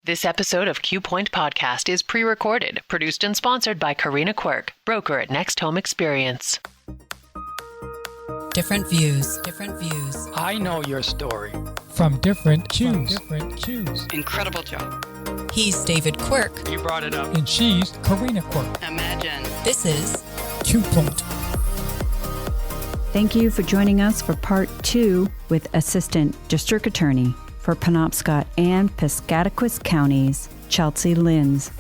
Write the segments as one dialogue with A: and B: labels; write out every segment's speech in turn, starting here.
A: This episode of Q Point Podcast is pre-recorded, produced and sponsored by Corenna and Quirk, broker at Next Home Experience.
B: Different views.
C: I know your story.
D: From different Q's.
E: Incredible job.
B: He's David Quirk.
C: You brought it up.
D: And she's Corenna Quirk.
E: Imagine.
B: This is
D: Q Point.
F: Thank you for joining us for part 2 with Assistant District Attorney for Penobscot and Piscataquis counties, Chelsea Lynds.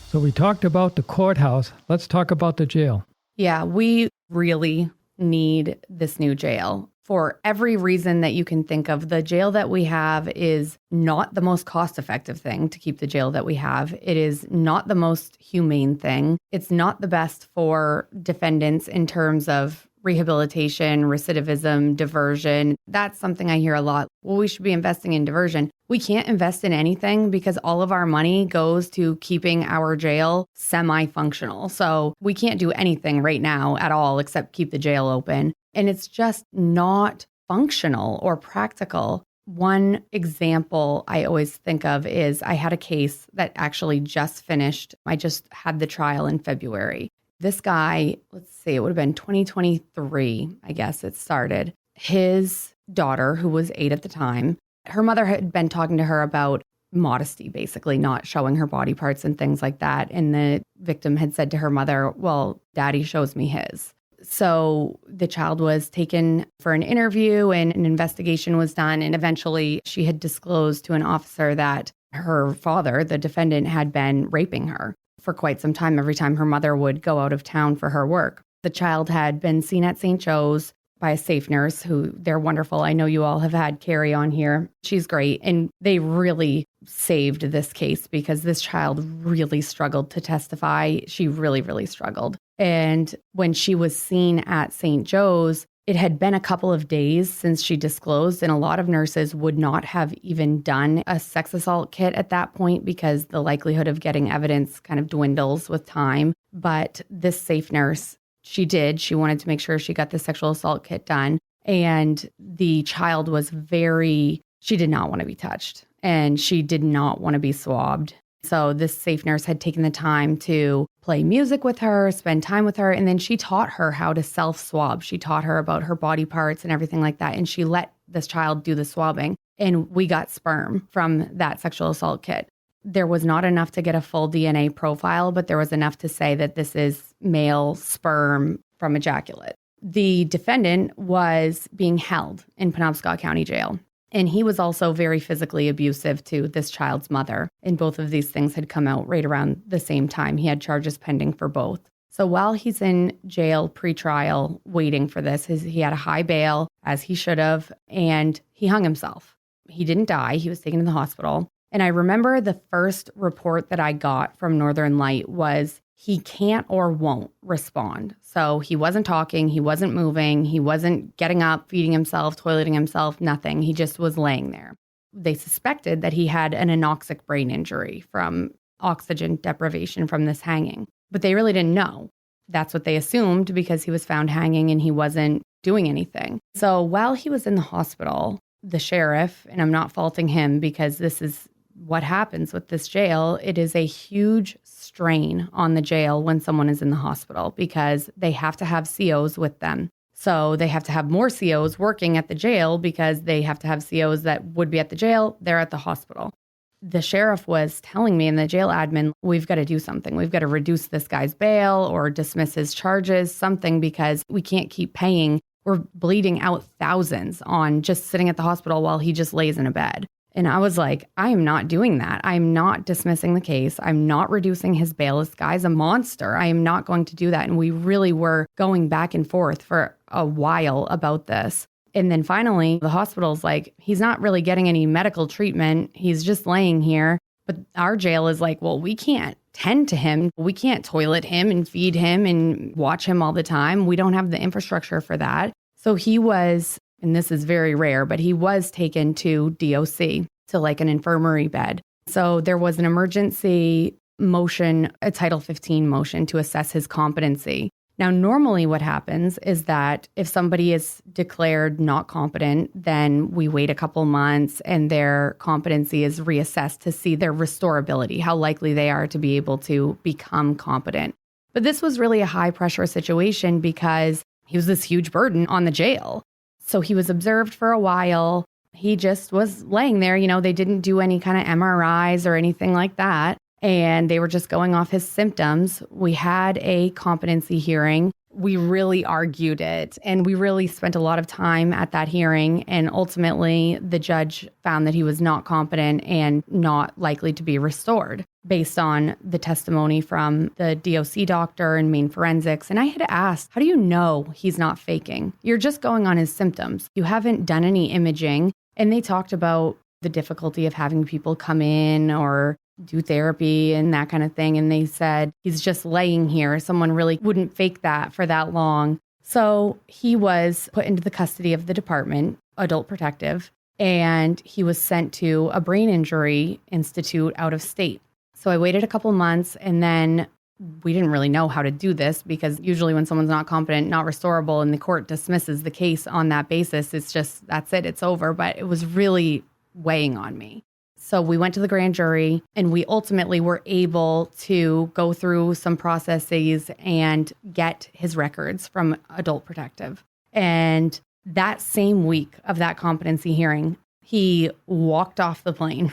D: So we talked about the courthouse. Let's talk about the jail.
G: Yeah, we really need this new jail for every reason that you can think of. The jail that we have is not the most cost-effective thing to keep the jail that we have. It is not the most humane thing. It's not the best for defendants in terms of rehabilitation, recidivism, diversion. That's something I hear a lot. Well, we should be investing in diversion. We can't invest in anything because all of our money goes to keeping our jail semi-functional. So we can't do anything right now at all except keep the jail open. And it's just not functional or practical. One example I always think of is I had a case that actually just finished. I just had the trial in February. This guy, let's see, it would have been 2023, I guess it started. His daughter, who was 8 at the time, her mother had been talking to her about modesty, basically not showing her body parts and things like that. And the victim had said to her mother, well, Daddy shows me his. So the child was taken for an interview and an investigation was done. And eventually she had disclosed to an officer that her father, the defendant, had been raping her for quite some time every time her mother would go out of town for her work. The child had been seen at St. Joe's by a safe nurse who, they're wonderful. I know you all have had Carrie on here. She's great. And they really saved this case because this child really struggled to testify. She really, really struggled. And when she was seen at St. Joe's, it had been a couple of days since she disclosed, and a lot of nurses would not have even done a sex assault kit at that point because the likelihood of getting evidence kind of dwindles with time. But this safe nurse, she did. She wanted to make sure she got the sexual assault kit done. And the child was she did not want to be touched and she did not want to be swabbed. So this safe nurse had taken the time to play music with her, spend time with her, and then she taught her how to self-swab. She taught her about her body parts and everything like that, and she let this child do the swabbing. And we got sperm from that sexual assault kit. There was not enough to get a full DNA profile, but there was enough to say that this is male sperm from ejaculate. The defendant was being held in Penobscot County Jail. And he was also very physically abusive to this child's mother. And both of these things had come out right around the same time. He had charges pending for both. So while he's in jail pretrial waiting for this, he had a high bail, as he should have, and he hung himself. He didn't die. He was taken to the hospital. And I remember the first report that I got from Northern Light was he can't or won't respond. So he wasn't talking, he wasn't moving, he wasn't getting up, feeding himself, toileting himself, nothing. He just was laying there. They suspected that he had an anoxic brain injury from oxygen deprivation from this hanging, but they really didn't know. That's what they assumed because he was found hanging and he wasn't doing anything. So while he was in the hospital, the sheriff, and I'm not faulting him because this is what happens with this jail, it is a huge strain on the jail when someone is in the hospital because they have to have COs with them. So they have to have more COs working at the jail because they have to have COs that would be at the jail, they're at the hospital. The sheriff was telling me and the jail admin, we've got to do something. We've got to reduce this guy's bail or dismiss his charges, something, because we can't keep paying. We're bleeding out thousands on just sitting at the hospital while he just lays in a bed. And I was like, I am not doing that. I'm not dismissing the case. I'm not reducing his bail. This guy's a monster. I am not going to do that. And we really were going back and forth for a while about this. And then finally, the hospital's like, he's not really getting any medical treatment. He's just laying here. But our jail is like, well, we can't tend to him. We can't toilet him and feed him and watch him all the time. We don't have the infrastructure for that. So he was, and this is very rare, but he was taken to DOC, to like an infirmary bed. So there was an emergency motion, a Title 15 motion to assess his competency. Now, normally what happens is that if somebody is declared not competent, then we wait a couple months and their competency is reassessed to see their restorability, how likely they are to be able to become competent. But this was really a high pressure situation because he was this huge burden on the jail. So he was observed for a while. He just was laying there. They didn't do any kind of MRIs or anything like that. And they were just going off his symptoms. We had a competency hearing. We really argued it, and we really spent a lot of time at that hearing. And ultimately, the judge found that he was not competent and not likely to be restored based on the testimony from the DOC doctor and Maine forensics. And I had asked, how do you know he's not faking? You're just going on his symptoms. You haven't done any imaging. And they talked about the difficulty of having people come in or do therapy and that kind of thing. And they said, he's just laying here. Someone really wouldn't fake that for that long. So he was put into the custody of the department, adult protective, and he was sent to a brain injury institute out of state. So I waited a couple months, and then we didn't really know how to do this because usually when someone's not competent, not restorable, and the court dismisses the case on that basis, it's just, that's it, it's over. But it was really weighing on me. So we went to the grand jury, and we ultimately were able to go through some processes and get his records from adult protective. And that same week of that competency hearing, he walked off the plane.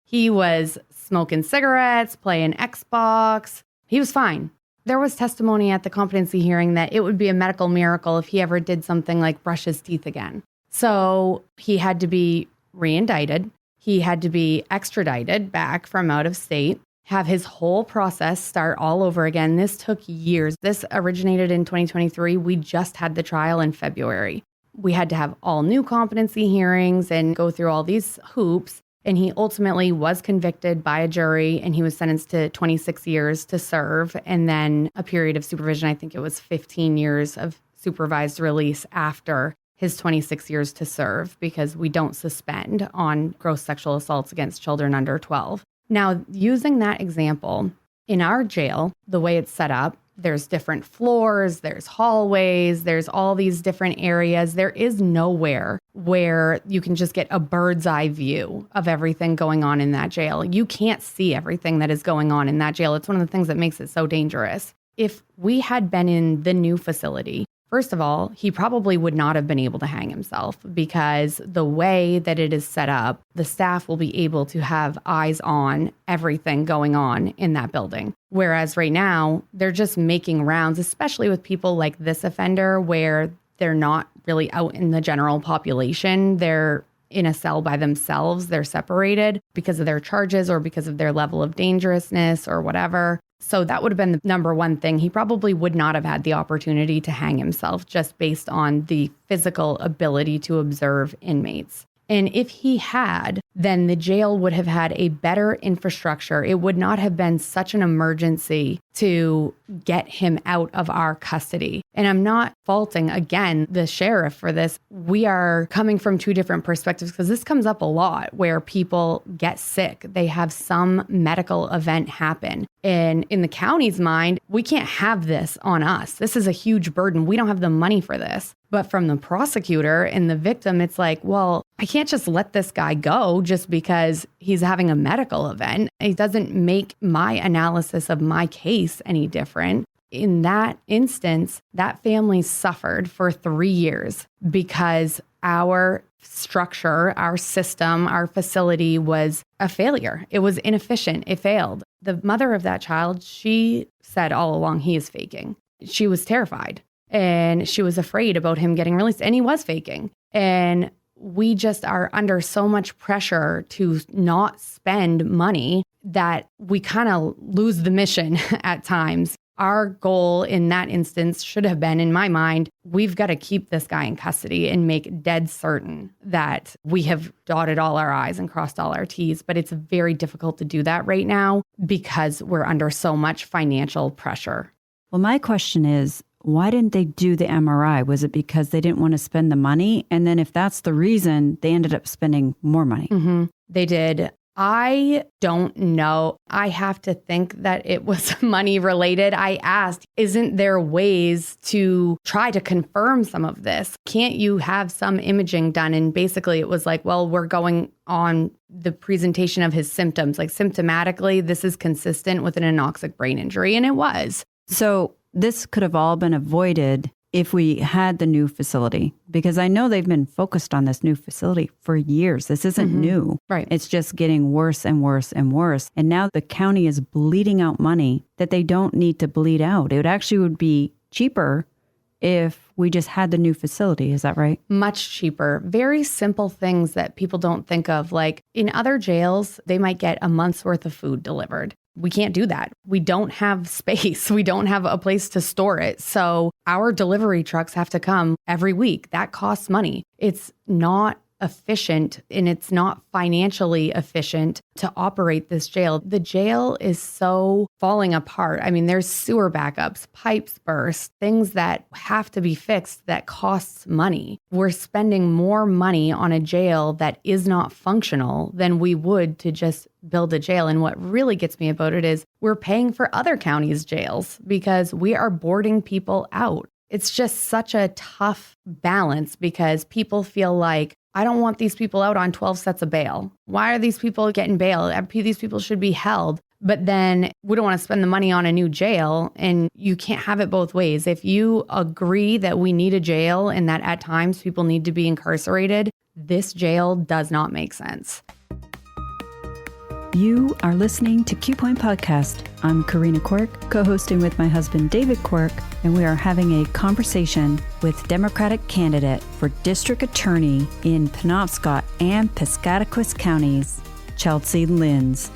G: He was smoking cigarettes, playing Xbox. He was fine. There was testimony at the competency hearing that it would be a medical miracle if he ever did something like brush his teeth again. So he had to be re-indicted. He had to be extradited back from out of state, have his whole process start all over again. This took years. This originated in 2023. We just had the trial in February. We had to have all new competency hearings and go through all these hoops. And he ultimately was convicted by a jury, and he was sentenced to 26 years to serve, and then a period of supervision. I think it was 15 years of supervised release after his 26 years to serve, because we don't suspend on gross sexual assaults against children under 12. Now, using that example, in our jail, the way it's set up, there's different floors, there's hallways, there's all these different areas. There is nowhere where you can just get a bird's eye view of everything going on in that jail. You can't see everything that is going on in that jail. It's one of the things that makes it so dangerous. If we had been in the new facility, first of all, he probably would not have been able to hang himself, because the way that it is set up, the staff will be able to have eyes on everything going on in that building. Whereas right now, they're just making rounds, especially with people like this offender, where they're not really out in the general population. They're in a cell by themselves. They're separated because of their charges or because of their level of dangerousness or whatever. So that would have been the number one thing. He probably would not have had the opportunity to hang himself just based on the physical ability to observe inmates. And if he had, then the jail would have had a better infrastructure. It would not have been such an emergency to get him out of our custody. And I'm not faulting, again, the sheriff for this. We are coming from two different perspectives, because this comes up a lot where people get sick. They have some medical event happen. And in the county's mind, we can't have this on us. This is a huge burden. We don't have the money for this. But from the prosecutor and the victim, it's like, well, I can't just let this guy go just because he's having a medical event. It doesn't make my analysis of my case any different. In that instance, that family suffered for 3 years because our structure, our system, our facility was a failure. It was inefficient. It failed. The mother of that child, she said all along, he is faking. She was terrified. And she was afraid about him getting released, and he was faking. And we just are under so much pressure to not spend money that we kind of lose the mission at times. Our goal in that instance should have been, in my mind, we've got to keep this guy in custody and make dead certain that we have dotted all our I's and crossed all our T's. But it's very difficult to do that right now because we're under so much financial pressure.
F: Well, my question is, why didn't they do the MRI? Was it because they didn't want to spend the money? And then if that's the reason, they ended up spending more money.
G: Mm-hmm. They did I don't know. I have to think that it was money related. I asked, isn't there ways to try to confirm some of this? Can't you have some imaging done? And basically it was like, well, we're going on the presentation of his symptoms. Like symptomatically, this is consistent with an anoxic brain injury. And it was.
F: So this could have all been avoided if we had the new facility, because I know they've been focused on this new facility for years. This isn't new.
G: Right.
F: It's just getting worse and worse and worse. And now the county is bleeding out money that they don't need to bleed out. It actually would be cheaper if we just had the new facility. Is that right?
G: Much cheaper. Very simple things that people don't think of. Like in other jails, they might get a month's worth of food delivered. We can't do that. We don't have space. We don't have a place to store it. So our delivery trucks have to come every week. That costs money. It's not efficient and it's not financially efficient to operate this jail. The jail is so falling apart. I mean, there's sewer backups, pipes burst, things that have to be fixed that costs money. We're spending more money on a jail that is not functional than we would to just build a jail. And what really gets me about it is we're paying for other counties' jails because we are boarding people out. It's just such a tough balance because people feel like, I don't want these people out on 12 sets of bail. Why are these people getting bail? These people should be held. But then we don't want to spend the money on a new jail, and you can't have it both ways. If you agree that we need a jail and that at times people need to be incarcerated, this jail does not make sense.
F: You are listening to Q Point Podcast. I'm Corenna Quirk, co-hosting with my husband, David Quirk, and we are having a conversation with Democratic candidate for district attorney in Penobscot and Piscataquis counties, Chelsea Lynds.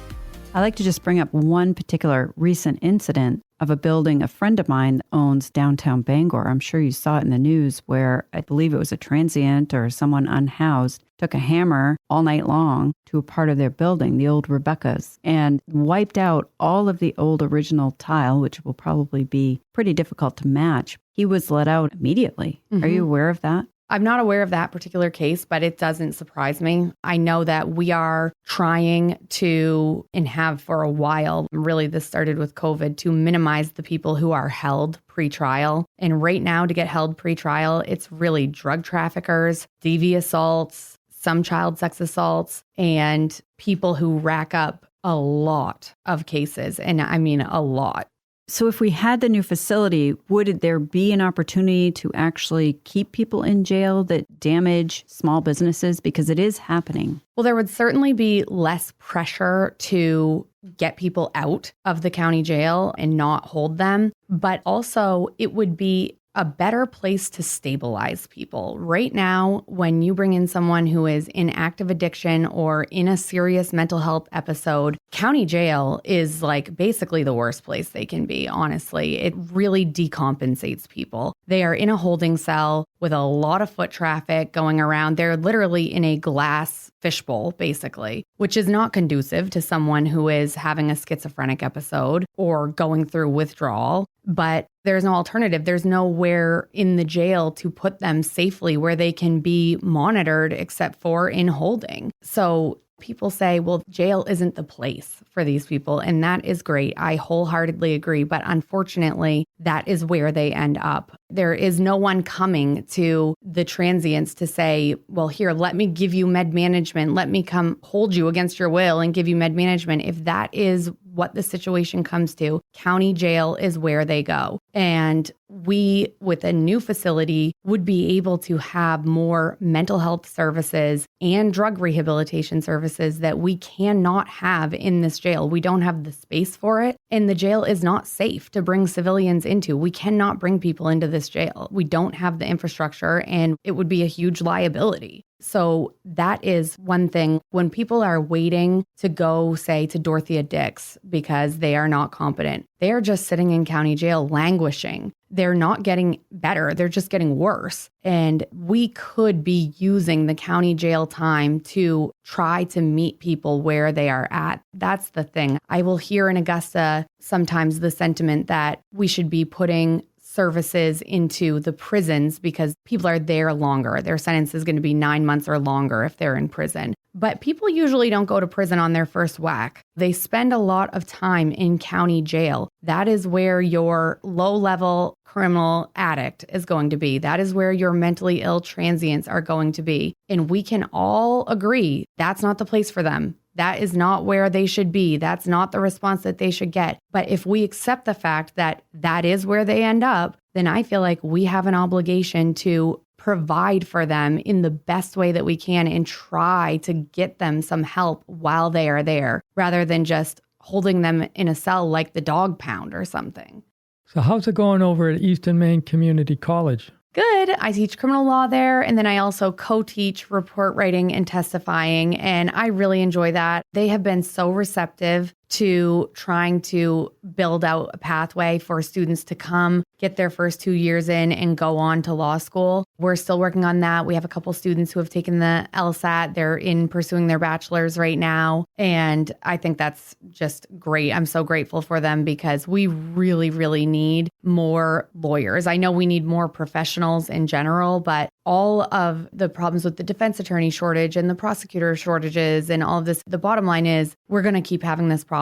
F: I like to just bring up one particular recent incident of a building a friend of mine owns downtown Bangor. I'm sure you saw it in the news where I believe it was a transient or someone unhoused took a hammer all night long to a part of their building, the old Rebecca's, and wiped out all of the old original tile, which will probably be pretty difficult to match. He was let out immediately. Are you aware of that?
G: I'm not aware of that particular case, but it doesn't surprise me. I know that we are trying to, and have for a while, really this started with COVID, to minimize the people who are held pretrial. And right now to get held pretrial, it's really drug traffickers, DV assaults, some child sex assaults, and people who rack up a lot of cases. And I mean a lot.
F: So if we had the new facility, would there be an opportunity to actually keep people in jail that damage small businesses? Because it is happening.
G: Well, there would certainly be less pressure to get people out of the county jail and not hold them. But also it would be a better place to stabilize people. Right now, when you bring in someone who is in active addiction or in a serious mental health episode, county jail is like basically the worst place they can be, honestly. It really decompensates people. They are in a holding cell with a lot of foot traffic going around. They're literally in a glass fishbowl, basically, which is not conducive to someone who is having a schizophrenic episode or going through withdrawal. But there's no alternative. There's nowhere in the jail to put them safely where they can be monitored except for in holding. So people say, well, jail isn't the place for these people. And that is great. I wholeheartedly agree. But unfortunately, that is where they end up. There is no one coming to the transients to say, well, here, let me give you med management. Let me come hold you against your will and give you med management. If that is what the situation comes to, county jail is where they go. And we, with a new facility, would be able to have more mental health services and drug rehabilitation services that we cannot have in this jail. We don't have the space for it. And the jail is not safe to bring civilians into. We cannot bring people into this jail. We don't have the infrastructure, and it would be a huge liability. So that is one thing. When people are waiting to go, say, to Dorothea Dix because they are not competent, they are just sitting in county jail languishing. They're not getting better. They're just getting worse. And we could be using the county jail time to try to meet people where they are at. That's the thing. I will hear in Augusta sometimes the sentiment that we should be putting services into the prisons because people are there longer. Their sentence is going to be 9 months or longer if they're in prison. But people usually don't go to prison on their first whack. They spend a lot of time in county jail. That is where your low-level criminal addict is going to be. That is where your mentally ill transients are going to be. And we can all agree that's not the place for them. That is not where they should be. That's not the response that they should get. But if we accept the fact that that is where they end up, then I feel like we have an obligation to provide for them in the best way that we can and try to get them some help while they are there, rather than just holding them in a cell like the dog pound or something.
D: So how's it going over at Eastern Maine Community College?
G: Good. I teach criminal law there, and then I also co-teach report writing and testifying, and I really enjoy that. They have been so receptive to trying to build out a pathway for students to come get their first 2 years in and go on to law school. We're still working on that. We have a couple students who have taken the LSAT. They're in pursuing their bachelor's right now. And I think that's just great. I'm so grateful for them because we really, really need more lawyers. I know we need more professionals in general, but all of the problems with the defense attorney shortage and the prosecutor shortages and all of this, the bottom line is we're going to keep having this problem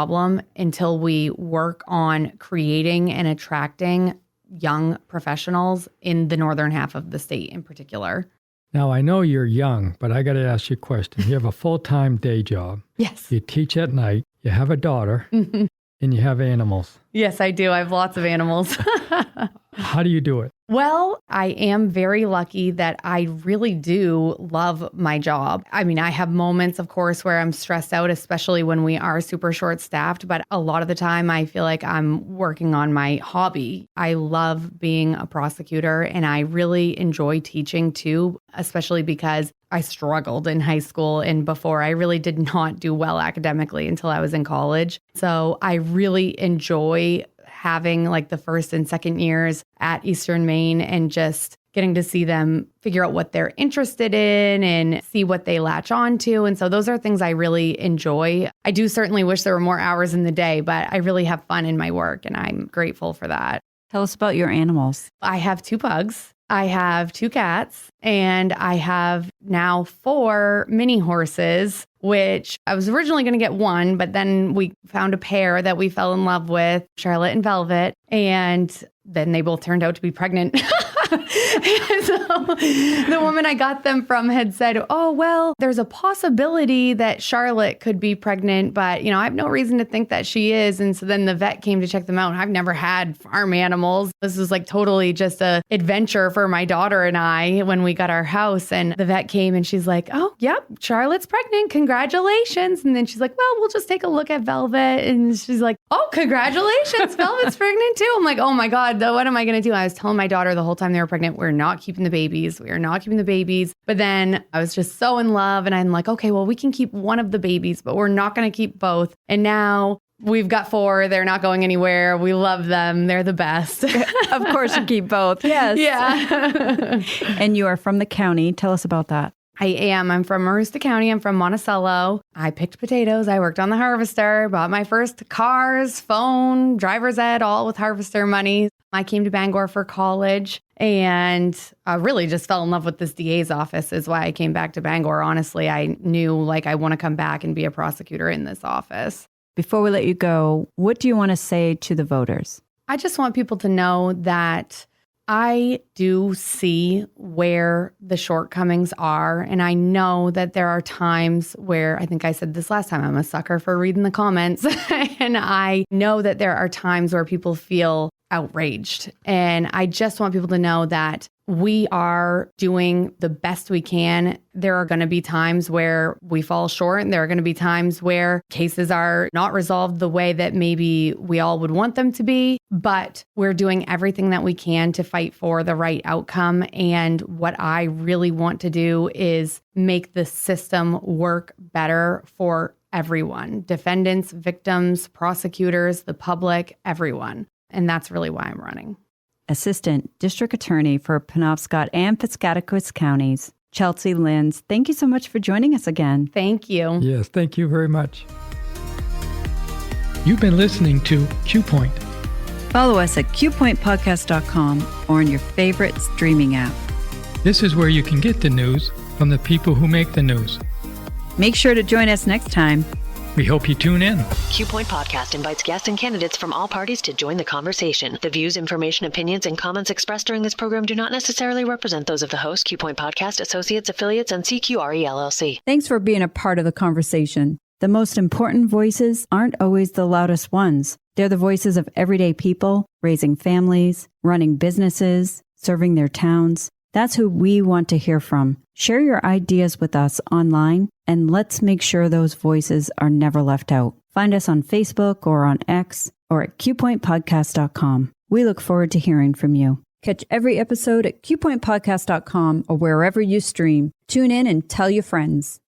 G: until we work on creating and attracting young professionals in the northern half of the state in particular.
D: Now, I know you're young, but I got to ask you a question. You have a full-time day job.
G: Yes.
D: You teach at night. You have a daughter. And you have animals.
G: Yes, I do. I have lots of animals.
D: How do you do it?
G: Well, I am very lucky that I really do love my job. I mean, I have moments, of course, where I'm stressed out, especially when we are super short-staffed. But a lot of the time, I feel like I'm working on my hobby. I love being a prosecutor, and I really enjoy teaching too, especially because I struggled in high school and before. I really did not do well academically until I was in college. So I really enjoy having like the first and second years at Eastern Maine and just getting to see them figure out what they're interested in and see what they latch on to. And so those are things I really enjoy. I do certainly wish there were more hours in the day, but I really have fun in my work and I'm grateful for that.
F: Tell us about your animals.
G: I have 2 pugs. I have 2 cats, and I have now 4 mini horses, which I was originally going to get 1, but then we found a pair that we fell in love with, Charlotte and Velvet, and then they both turned out to be pregnant. So the woman I got them from had said, oh, well, there's a possibility that Charlotte could be pregnant, but, I have no reason to think that she is. And so then the vet came to check them out. I've never had farm animals. This was like totally just a adventure for my daughter and I when we got our house. And the vet came and she's like, oh, yep, Charlotte's pregnant. Congratulations. And then she's like, well, we'll just take a look at Velvet. And she's like, oh, congratulations. Velvet's pregnant too. I'm like, oh my God, what am I going to do? I was telling my daughter the whole time they were pregnant, we're not keeping the babies. We are not keeping the babies. But then I was just so in love and I'm like, okay, well, we can keep one of the babies, but we're not going to keep both. And now we've got 4. They're not going anywhere. We love them. They're the best.
F: Of course, you keep both. Yes.
G: Yeah.
F: And you are from the county. Tell us about that.
G: I am. I'm from Aroostook County. I'm from Monticello. I picked potatoes. I worked on the harvester, bought my first cars, phone, driver's ed, all with harvester money. I came to Bangor for college and I really just fell in love with this DA's office is why I came back to Bangor. Honestly, I knew like I want to come back and be a prosecutor in this office.
F: Before we let you go, what do you want to say to the voters?
G: I just want people to know that I do see where the shortcomings are. And I know that there are times where, I think I said this last time, I'm a sucker for reading the comments. And I know that there are times where people feel outraged. And I just want people to know that we are doing the best we can. There are going to be times where we fall short, and there are going to be times where cases are not resolved the way that maybe we all would want them to be, but we're doing everything that we can to fight for the right outcome. And what I really want to do is make the system work better for everyone, defendants, victims, prosecutors, the public, everyone. And that's really why I'm running.
F: Assistant District Attorney for Penobscot and Piscataquis counties, Chelsea Lynds. Thank you so much for joining us again.
G: Thank you.
D: Yes, thank you very much. You've been listening to Q Point.
F: Follow us at QPointPodcast.com or on your favorite streaming app.
C: This is where you can get the news from the people who make the news.
F: Make sure to join us next time.
C: We hope you tune in.
A: Q Point Podcast invites guests and candidates from all parties to join the conversation. The views, information, opinions, and comments expressed during this program do not necessarily represent those of the host, Q Point Podcast, associates, affiliates, and CQRE LLC.
F: Thanks for being a part of the conversation. The most important voices aren't always the loudest ones. They're the voices of everyday people, raising families, running businesses, serving their towns. That's who we want to hear from. Share your ideas with us online, and let's make sure those voices are never left out. Find us on Facebook or on X or at qpointpodcast.com. We look forward to hearing from you. Catch every episode at qpointpodcast.com or wherever you stream. Tune in and tell your friends.